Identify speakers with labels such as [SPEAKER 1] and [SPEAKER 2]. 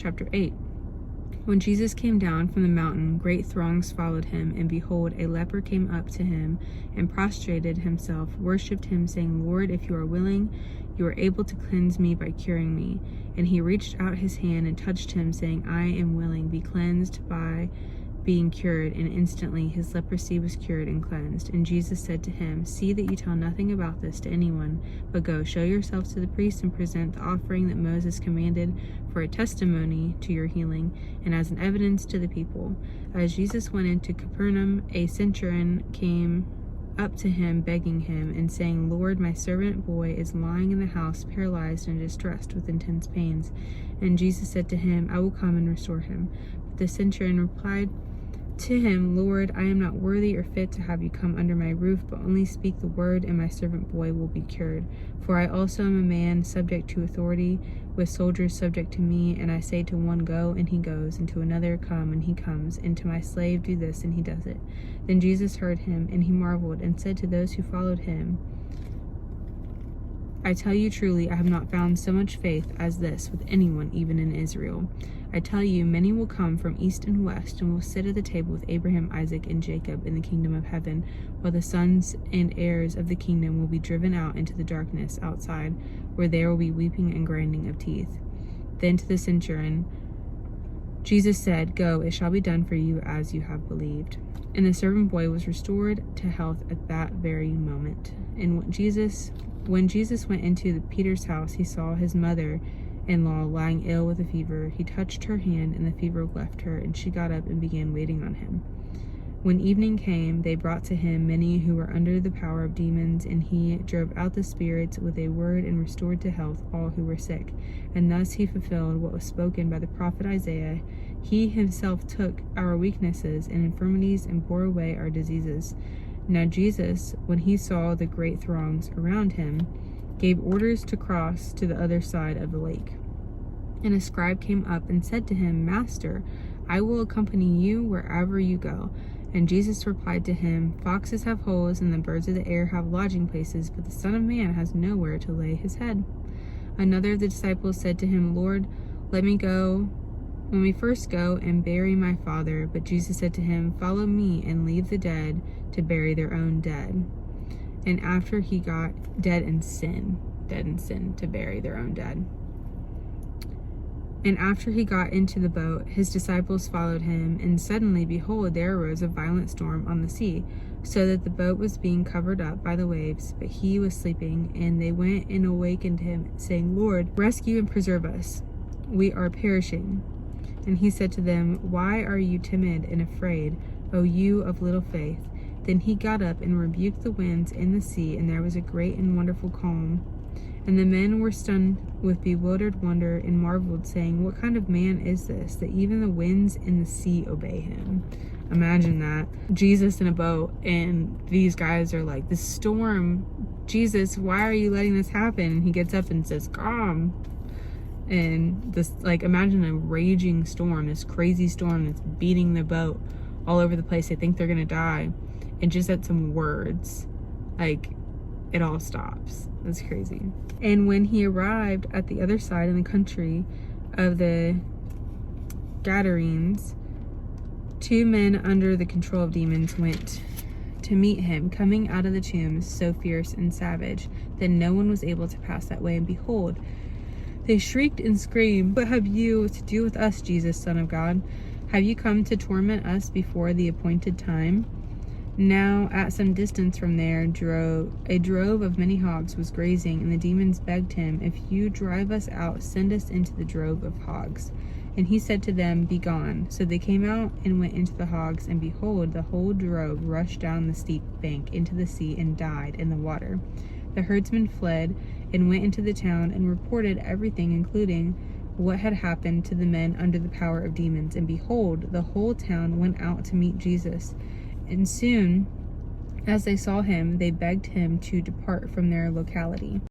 [SPEAKER 1] Chapter 8. When Jesus came down from the mountain, great throngs followed him, and behold, a leper came up to him and prostrated himself, worshipped him, saying, Lord, if you are willing, you are able to cleanse me by curing me. And he reached out his hand and touched him, saying, I am willing, be cleansed by being cured. And instantly his leprosy was cured and cleansed. And Jesus said to him, See that you tell nothing about this to anyone, but go, show yourself to the priest and present the offering that Moses commanded for a testimony to your healing and as an evidence to the people. As Jesus went into Capernaum, a centurion came up to him, begging him and saying, Lord, my servant boy is lying in the house, paralyzed and distressed with intense pains. And Jesus said to him, I will come and restore him. But the centurion replied to him, Lord, I am not worthy or fit to have you come under my roof, but only speak the word, and my servant boy will be cured. For I also am a man subject to authority, with soldiers subject to me, and I say to one, Go, and he goes, and to another, Come, and he comes, and to my slave, Do this, and he does it. Then Jesus heard him, and he marveled, and said to those who followed him, I tell you truly, I have not found so much faith as this with anyone, even in Israel. I tell you, many will come from east and west and will sit at the table with Abraham, Isaac, and Jacob in the kingdom of heaven, while the sons and heirs of the kingdom will be driven out into the darkness outside, where there will be weeping and grinding of teeth. Then to the centurion, Jesus said, Go, it shall be done for you as you have believed. And the servant boy was restored to health at that very moment. And when Jesus went into Peter's house, he saw his mother-in-law lying ill with a fever. He touched her hand, and the fever left her, and she got up and began waiting on him. When evening came, they brought to him many who were under the power of demons, and he drove out the spirits with a word and restored to health all who were sick. And thus he fulfilled what was spoken by the prophet Isaiah. He himself took our weaknesses and infirmities and bore away our diseases. Now Jesus, when he saw the great throngs around him, gave orders to cross to the other side of the lake. And a scribe came up and said to him, Master, I will accompany you wherever you go. And Jesus replied to him, Foxes have holes, and the birds of the air have lodging places, but the Son of Man has nowhere to lay his head. Another of the disciples said to him, Lord, let me first go and bury my father. But Jesus said to him, Follow me and leave the dead to bury their own dead. And after he got dead in sin to bury their own dead. And after he got into the boat, his disciples followed him, and suddenly, behold, there arose a violent storm on the sea, so that the boat was being covered up by the waves, but he was sleeping. And they went and awakened him, saying, Lord, rescue and preserve us. We are perishing. And he said to them, Why are you timid and afraid, O you of little faith? Then he got up and rebuked the winds and the sea, and there was a great and wonderful calm. And the men were stunned with bewildered wonder and marveled, saying, What kind of man is this, that even the winds and the sea obey him? Imagine that. Jesus in a boat, and these guys are like, This storm, Jesus, why are you letting this happen? And he gets up and says, Calm. And this, imagine a raging storm, this crazy storm that's beating the boat all over the place. They think they're gonna die. And just at some words, it all stops. That's crazy. And when he arrived at the other side in the country of the Gadarenes, 2 men under the control of demons went to meet him, coming out of the tombs, so fierce and savage that no one was able to pass that way. And behold, they shrieked and screamed, What have you to do with us, Jesus, Son of God? Have you come to torment us before the appointed time? Now at some distance from there, a drove of many hogs was grazing, and the demons begged him, If you drive us out, send us into the drove of hogs. And he said to them, Be gone. So they came out and went into the hogs, and behold, the whole drove rushed down the steep bank into the sea and died in the water. The herdsmen fled and went into the town and reported everything, including what had happened to the men under the power of demons. And behold, the whole town went out to meet Jesus. And soon as they saw him, they begged him to depart from their locality.